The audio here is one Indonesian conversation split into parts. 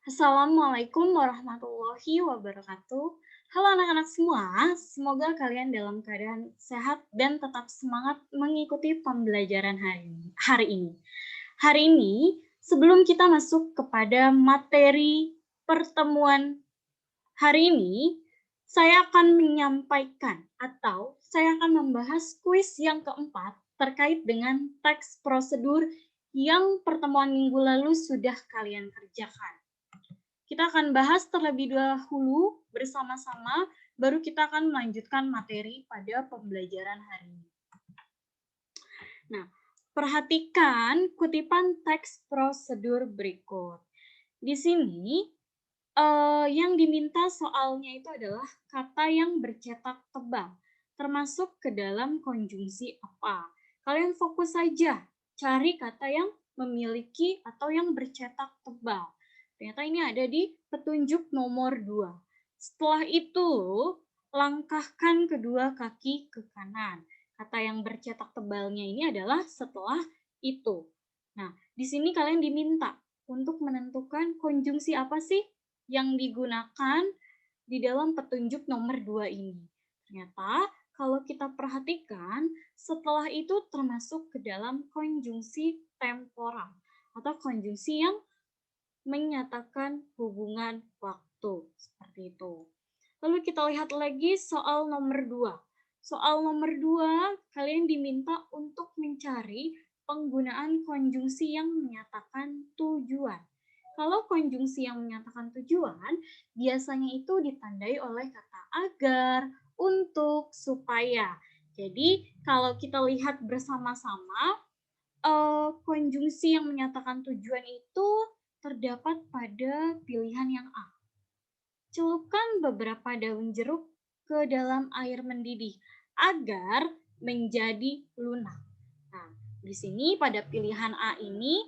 Assalamualaikum warahmatullahi wabarakatuh. Halo anak-anak semua, semoga kalian dalam keadaan sehat dan tetap semangat mengikuti pembelajaran hari ini. Hari ini, sebelum kita masuk kepada materi pertemuan hari ini, saya akan menyampaikan atau saya akan membahas kuis yang keempat terkait dengan teks prosedur yang pertemuan minggu lalu sudah kalian kerjakan. Kita akan bahas terlebih dahulu bersama-sama, baru kita akan melanjutkan materi pada pembelajaran hari ini. Nah, perhatikan kutipan teks prosedur berikut. Di sini, yang diminta soalnya itu adalah kata yang bercetak tebal, termasuk ke dalam konjungsi apa. Kalian fokus saja cari kata yang memiliki atau yang bercetak tebal. Ternyata ini ada di petunjuk nomor 2. Setelah itu, langkahkan kedua kaki ke kanan. Kata yang bercetak tebalnya ini adalah setelah itu. Nah, di sini kalian diminta untuk menentukan konjungsi apa sih yang digunakan di dalam petunjuk nomor 2 ini. Ternyata kalau kita perhatikan, setelah itu termasuk ke dalam konjungsi temporal atau konjungsi yang menyatakan hubungan waktu. Seperti itu. Lalu kita lihat lagi soal nomor 2. Soal nomor 2, kalian diminta untuk mencari penggunaan konjungsi yang menyatakan tujuan. Kalau konjungsi yang menyatakan tujuan, biasanya itu ditandai oleh kata agar, untuk, supaya. Jadi, kalau kita lihat bersama-sama, konjungsi yang menyatakan tujuan itu terdapat pada pilihan yang A. Celupkan beberapa daun jeruk ke dalam air mendidih agar menjadi lunak. Nah, di sini pada pilihan A ini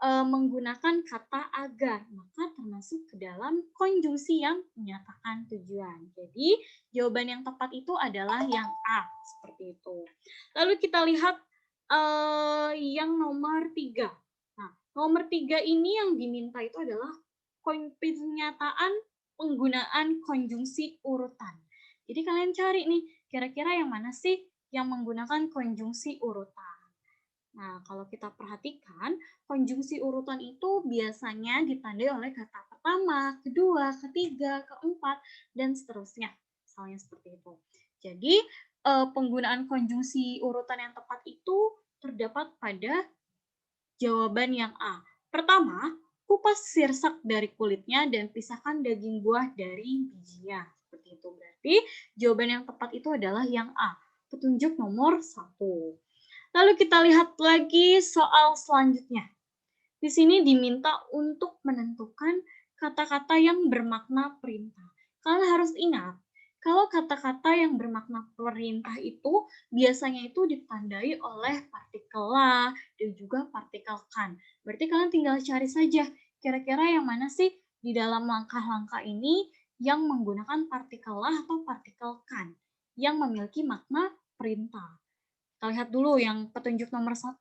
menggunakan kata agar, maka termasuk ke dalam konjungsi yang menyatakan tujuan. Jadi, jawaban yang tepat itu adalah yang A, seperti itu. Lalu kita lihat yang nomor 3. Nah, nomor 3 ini yang diminta itu adalah pernyataan penggunaan konjungsi urutan. Jadi kalian cari nih, kira-kira yang mana sih yang menggunakan konjungsi urutan. Nah, kalau kita perhatikan, konjungsi urutan itu biasanya ditandai oleh kata pertama, kedua, ketiga, keempat, dan seterusnya. Misalnya seperti itu. Jadi, penggunaan konjungsi urutan yang tepat itu terdapat pada jawaban yang A. Pertama, kupas sirsak dari kulitnya dan pisahkan daging buah dari bijinya. Seperti itu. Berarti jawaban yang tepat itu adalah yang A. Petunjuk nomor 1. Lalu kita lihat lagi soal selanjutnya. Di sini diminta untuk menentukan kata-kata yang bermakna perintah. Kalian harus ingat, kalau kata-kata yang bermakna perintah itu biasanya itu ditandai oleh partikel la dan juga partikel kan. Berarti kalian tinggal cari saja kira-kira yang mana sih di dalam langkah-langkah ini yang menggunakan partikel la atau partikel kan yang memiliki makna perintah. Kita lihat dulu yang petunjuk nomor 1.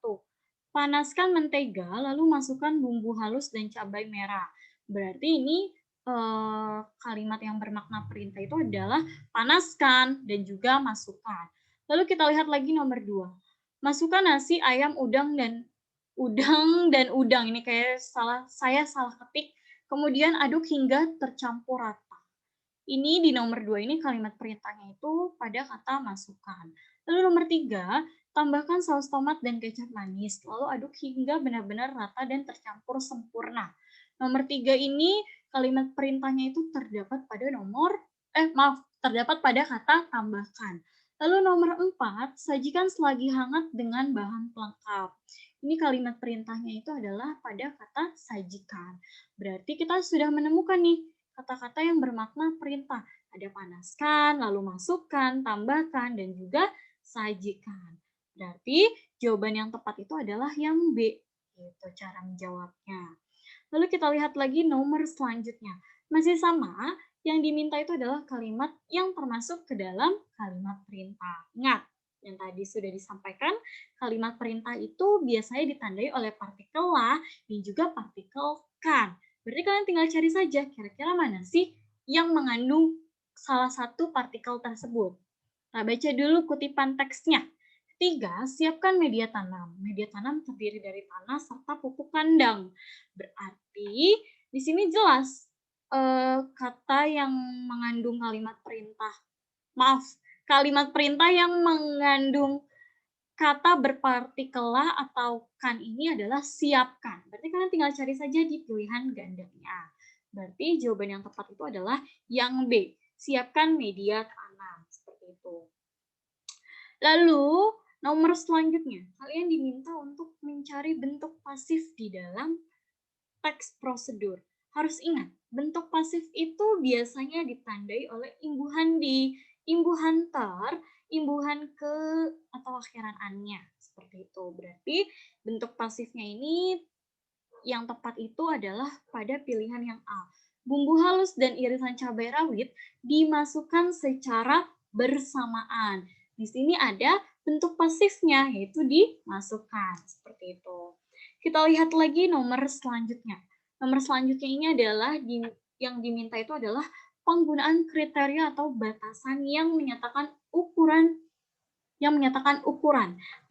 Panaskan mentega, lalu masukkan bumbu halus dan cabai merah. Berarti ini kalimat yang bermakna perintah itu adalah panaskan dan juga masukkan. Lalu kita lihat lagi nomor 2. Masukkan nasi, ayam, udang dan udang. Ini kayak saya salah ketik. Kemudian aduk hingga tercampur rata. Ini di nomor 2 ini kalimat perintahnya itu pada kata masukkan. Lalu nomor 3, tambahkan saus tomat dan kecap manis. Lalu aduk hingga benar-benar rata dan tercampur sempurna. Nomor 3 ini kalimat perintahnya itu terdapat pada terdapat pada kata tambahkan. Lalu nomor 4, sajikan selagi hangat dengan bahan pelengkap. Ini kalimat perintahnya itu adalah pada kata sajikan. Berarti kita sudah menemukan nih kata-kata yang bermakna perintah. Ada panaskan, lalu masukkan, tambahkan, dan juga sajikan. Berarti jawaban yang tepat itu adalah yang B. Itu cara menjawabnya. Lalu kita lihat lagi nomor selanjutnya. Masih sama, yang diminta itu adalah kalimat yang termasuk ke dalam kalimat perintah. Ingat, yang tadi sudah disampaikan, kalimat perintah itu biasanya ditandai oleh partikel la dan juga partikel kan. Berarti kalian tinggal cari saja kira-kira mana sih yang mengandung salah satu partikel tersebut. Nah, baca dulu kutipan teksnya. Ketiga, siapkan media tanam. Media tanam terdiri dari tanah serta pupuk kandang. Berarti di sini jelas kata yang mengandung kalimat perintah. Maaf, kalimat perintah yang mengandung kata berpartikelah atau kan ini adalah siapkan. Berarti kalian tinggal cari saja di pilihan gandanya. Berarti jawaban yang tepat itu adalah yang B. Siapkan media tanam. Seperti itu. Lalu, nomor selanjutnya, kalian diminta untuk mencari bentuk pasif di dalam teks prosedur. Harus ingat, bentuk pasif itu biasanya ditandai oleh imbuhan di, imbuhan ter, imbuhan ke, atau akhiran annya. Seperti itu. Berarti bentuk pasifnya ini yang tepat itu adalah pada pilihan yang A. Bumbu halus dan irisan cabai rawit dimasukkan secara bersamaan. Di sini ada bentuk pasifnya, yaitu dimasukkan. Seperti itu. Kita lihat lagi nomor selanjutnya. Nomor selanjutnya ini adalah yang diminta itu adalah penggunaan kriteria atau batasan yang menyatakan ukuran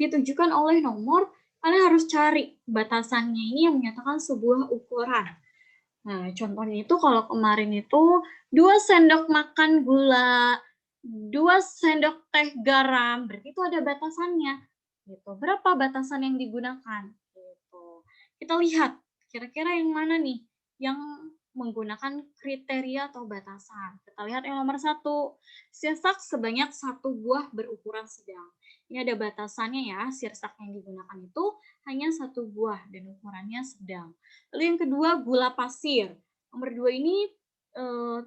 ditujukan oleh nomor. Kalian harus cari batasannya ini yang menyatakan sebuah ukuran. Nah, contohnya itu kalau kemarin itu 2 sendok makan gula, 2 sendok teh garam, berarti itu ada batasannya. Gitu. Berapa batasan yang digunakan? Gitu. Kita lihat kira-kira yang mana nih yang menggunakan kriteria atau batasan. Kita lihat yang nomor 1. Sirsak sebanyak 1 buah berukuran sedang. Ini ada batasannya ya, sirsak yang digunakan itu hanya 1 buah dan ukurannya sedang. Lalu yang kedua, gula pasir. Nomor 2 ini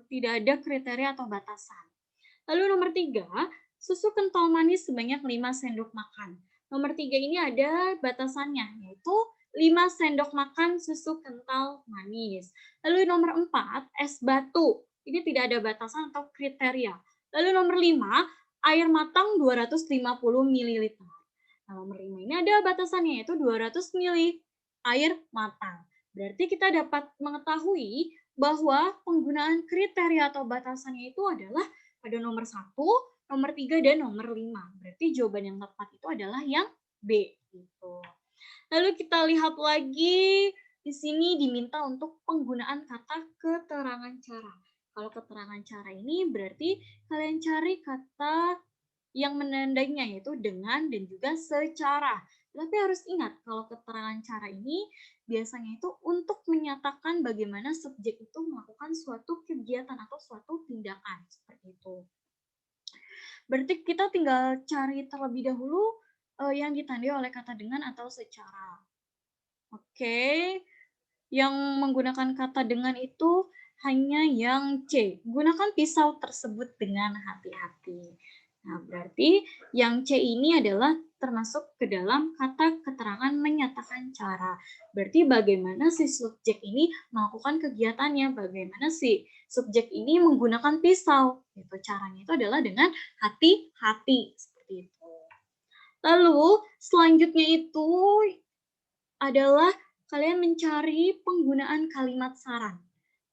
tidak ada kriteria atau batasan. Lalu nomor 3, susu kental manis sebanyak 5 sendok makan. Nomor 3 ini ada batasannya, yaitu 5 sendok makan susu kental manis. Lalu nomor 4, es batu. Ini tidak ada batasan atau kriteria. Lalu nomor 5, air matang 250 ml. Nah, nomor 5 ini ada batasannya, yaitu 200 ml air matang. Berarti kita dapat mengetahui bahwa penggunaan kriteria atau batasannya itu adalah pada nomor 1, nomor 3, dan nomor 5. Berarti jawaban yang tepat itu adalah yang B. Gitu. Lalu kita lihat lagi, di sini diminta untuk penggunaan kata keterangan cara. Kalau keterangan cara ini berarti kalian cari kata yang menandainya, yaitu dengan dan juga secara. Tapi harus ingat, kalau keterangan cara ini biasanya itu untuk menyatakan bagaimana subjek itu melakukan suatu kegiatan atau suatu tindakan. Seperti itu. Berarti kita tinggal cari terlebih dahulu yang ditandai oleh kata dengan atau secara. Oke, yang menggunakan kata dengan itu hanya yang C. Gunakan pisau tersebut dengan hati-hati. Nah, berarti yang C ini adalah termasuk ke dalam kata keterangan menyatakan cara. Berarti bagaimana si subjek ini melakukan kegiatannya, bagaimana si subjek ini menggunakan pisau. Itu caranya itu adalah dengan hati-hati seperti itu. Lalu selanjutnya itu adalah kalian mencari penggunaan kalimat saran.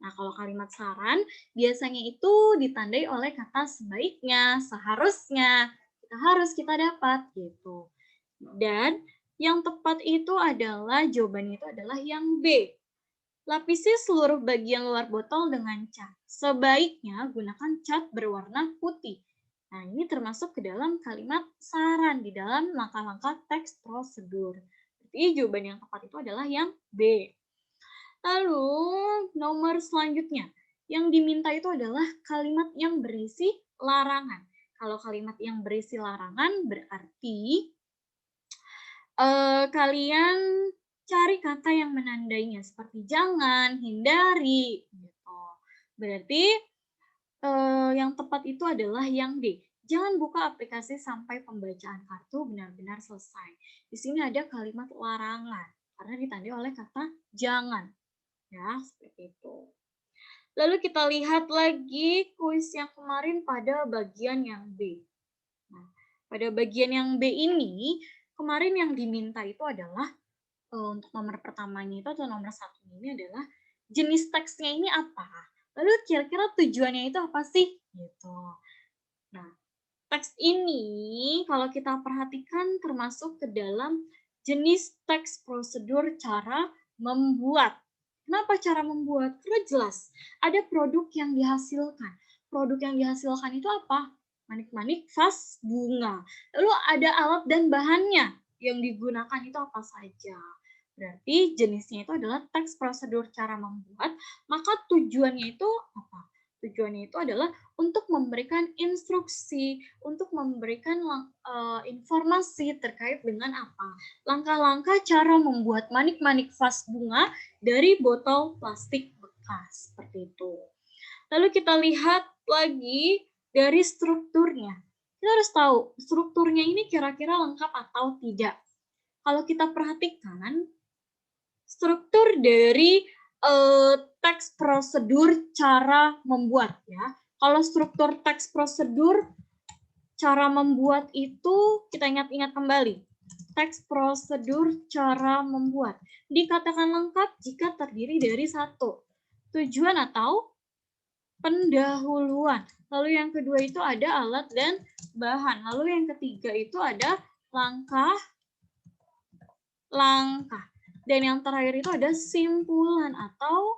Nah, kalau kalimat saran biasanya itu ditandai oleh kata sebaiknya, seharusnya, kita dapat gitu. Dan yang tepat itu adalah jawabannya itu adalah yang B. Lapisi seluruh bagian luar botol dengan cat. Sebaiknya gunakan cat berwarna putih. Nah, ini termasuk ke dalam kalimat saran di dalam langkah-langkah teks prosedur. Jadi jawaban yang tepat itu adalah yang B. Lalu nomor selanjutnya, yang diminta itu adalah kalimat yang berisi larangan. Kalau kalimat yang berisi larangan berarti kalian cari kata yang menandainya seperti jangan, hindari, gitu. Berarti yang tepat itu adalah yang D. Jangan buka aplikasi sampai pembacaan kartu benar-benar selesai. Di sini ada kalimat larangan karena ditandai oleh kata jangan. Ya, seperti itu. Lalu kita lihat lagi kuis yang kemarin pada bagian yang B. Nah, pada bagian yang B ini, kemarin yang diminta itu adalah untuk nomor pertamanya itu atau nomor 1 ini adalah jenis teksnya ini apa? Lalu kira-kira tujuannya itu apa sih? Gitu. Nah, teks ini kalau kita perhatikan termasuk ke dalam jenis teks prosedur cara membuat. Kenapa cara membuat? Karena jelas ada produk yang dihasilkan. Produk yang dihasilkan itu apa? Manik-manik vas bunga. Lalu ada alat dan bahannya yang digunakan itu apa saja. Berarti jenisnya itu adalah teks prosedur cara membuat, maka tujuannya itu apa? Tujuannya itu adalah untuk memberikan instruksi, untuk memberikan informasi terkait dengan apa? Langkah-langkah cara membuat manik-manik vas bunga dari botol plastik bekas, seperti itu. Lalu kita lihat lagi dari strukturnya. Kita harus tahu strukturnya ini kira-kira lengkap atau tidak. Kalau kita perhatikan, struktur dari teks prosedur cara membuat ya. Kalau struktur teks prosedur cara membuat itu kita ingat-ingat kembali. Teks prosedur cara membuat dikatakan lengkap jika terdiri dari satu tujuan atau pendahuluan. Lalu yang kedua itu ada alat dan bahan. Lalu yang ketiga itu ada langkah. Dan yang terakhir itu ada simpulan atau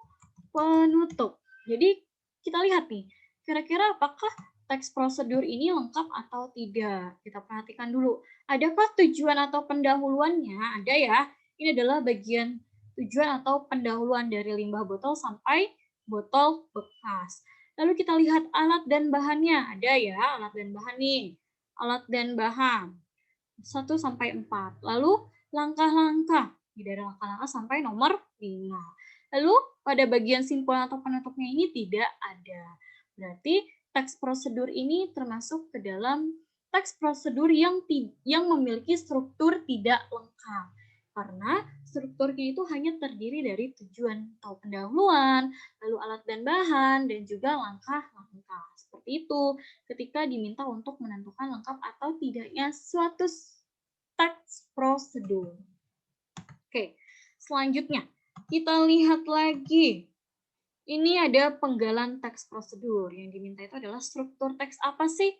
penutup. Jadi kita lihat nih, kira-kira apakah teks prosedur ini lengkap atau tidak? Kita perhatikan dulu. Adakah tujuan atau pendahuluannya? Ada ya. Ini adalah bagian tujuan atau pendahuluan dari limbah botol sampai botol bekas. Lalu kita lihat alat dan bahannya. Ada ya, alat dan bahan nih. Alat dan bahan. 1 sampai 4. Lalu langkah-langkah. Dari langkah-langkah sampai nomor 5. Lalu pada bagian simpulan atau penutupnya ini tidak ada. Berarti teks prosedur ini termasuk ke dalam teks prosedur yang memiliki struktur tidak lengkap. Karena strukturnya itu hanya terdiri dari tujuan atau pendahuluan, lalu alat dan bahan, dan juga langkah-langkah. Seperti itu ketika diminta untuk menentukan lengkap atau tidaknya suatu teks prosedur. Oke, selanjutnya kita lihat lagi. Ini ada penggalan teks prosedur. Yang diminta itu adalah struktur teks apa sih?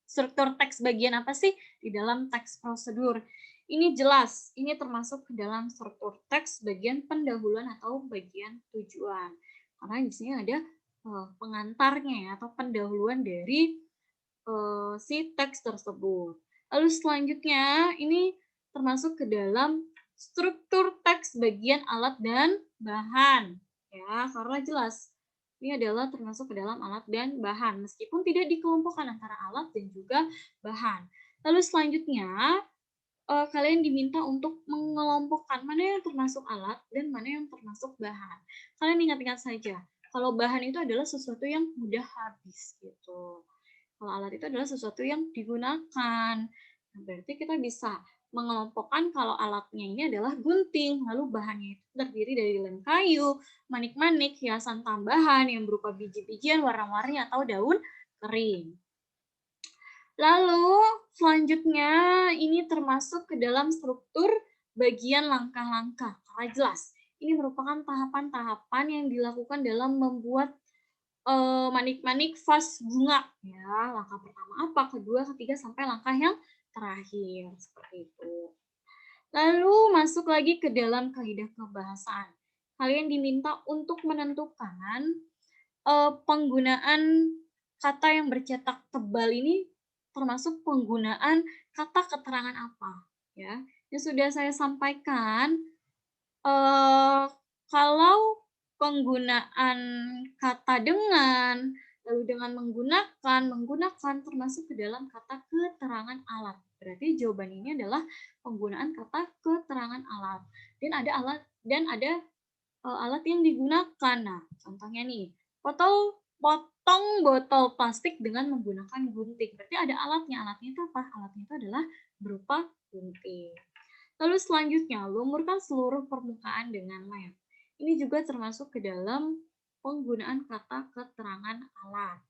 Struktur teks bagian apa sih di dalam teks prosedur? Ini jelas, ini termasuk ke dalam struktur teks bagian pendahuluan atau bagian tujuan. Karena di sini ada pengantarnya ya, atau pendahuluan dari si teks tersebut. Lalu selanjutnya ini termasuk ke dalam struktur teks bagian alat dan bahan. Ya, karena jelas ini adalah termasuk ke dalam alat dan bahan, meskipun tidak dikelompokkan antara alat dan juga bahan. Lalu selanjutnya, kalian diminta untuk mengelompokkan mana yang termasuk alat dan mana yang termasuk bahan. Kalian ingat-ingat saja, kalau bahan itu adalah sesuatu yang mudah habis gitu. Kalau alat itu adalah sesuatu yang digunakan. Nah, berarti kita bisa mengelompokkan kalau alatnya ini adalah gunting, lalu bahannya itu terdiri dari lem kayu, manik-manik, hiasan tambahan yang berupa biji-bijian, warna-warni, atau daun kering. Lalu selanjutnya ini termasuk ke dalam struktur bagian langkah-langkah. Karena jelas, ini merupakan tahapan-tahapan yang dilakukan dalam membuat manik-manik vas bunga. Ya, langkah pertama apa, kedua, ketiga, sampai langkah yang terakhir. Seperti itu. Lalu masuk lagi ke dalam kaidah kebahasaan. Kalian diminta untuk menentukan penggunaan kata yang bercetak tebal ini termasuk penggunaan kata keterangan apa. Ya, yang sudah saya sampaikan, kalau penggunaan kata dengan, lalu dengan menggunakan termasuk ke dalam kata keterangan alat. Berarti jawaban ini adalah penggunaan kata keterangan alat. Dan ada alat yang digunakan. Nah, contohnya nih, potong botol plastik dengan menggunakan gunting. Berarti ada alatnya. Alatnya itu apa? Alatnya itu adalah berupa gunting. Lalu selanjutnya, lumurkan seluruh permukaan dengan lem. Ini juga termasuk ke dalam penggunaan kata keterangan alat.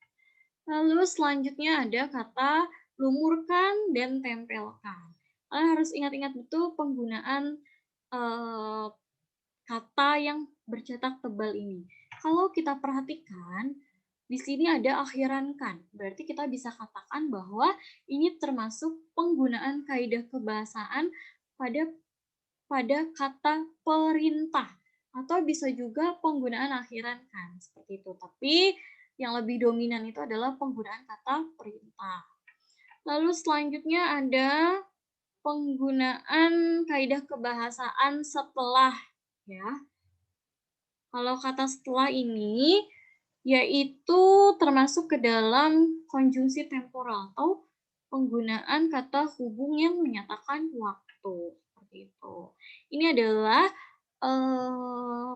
Lalu selanjutnya ada kata lumurkan dan tempelkan. Kalian harus ingat-ingat betul penggunaan kata yang bercetak tebal ini. Kalau kita perhatikan, di sini ada akhiran kan. Berarti kita bisa katakan bahwa ini termasuk penggunaan kaidah kebahasaan pada kata perintah atau bisa juga penggunaan akhiran kan seperti itu. Tapi yang lebih dominan itu adalah penggunaan kata perintah. Lalu selanjutnya ada penggunaan kaidah kebahasaan setelah ya. Kalau kata setelah ini yaitu termasuk ke dalam konjungsi temporal atau penggunaan kata hubung yang menyatakan waktu seperti itu. Ini adalah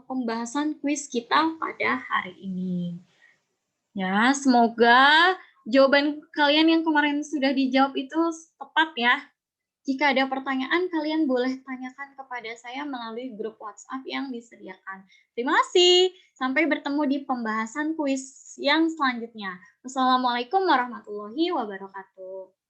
pembahasan kuis kita pada hari ini. Ya, semoga jawaban kalian yang kemarin sudah dijawab itu tepat ya. Jika ada pertanyaan, kalian boleh tanyakan kepada saya melalui grup WhatsApp yang disediakan. Terima kasih. Sampai bertemu di pembahasan kuis yang selanjutnya. Wassalamualaikum warahmatullahi wabarakatuh.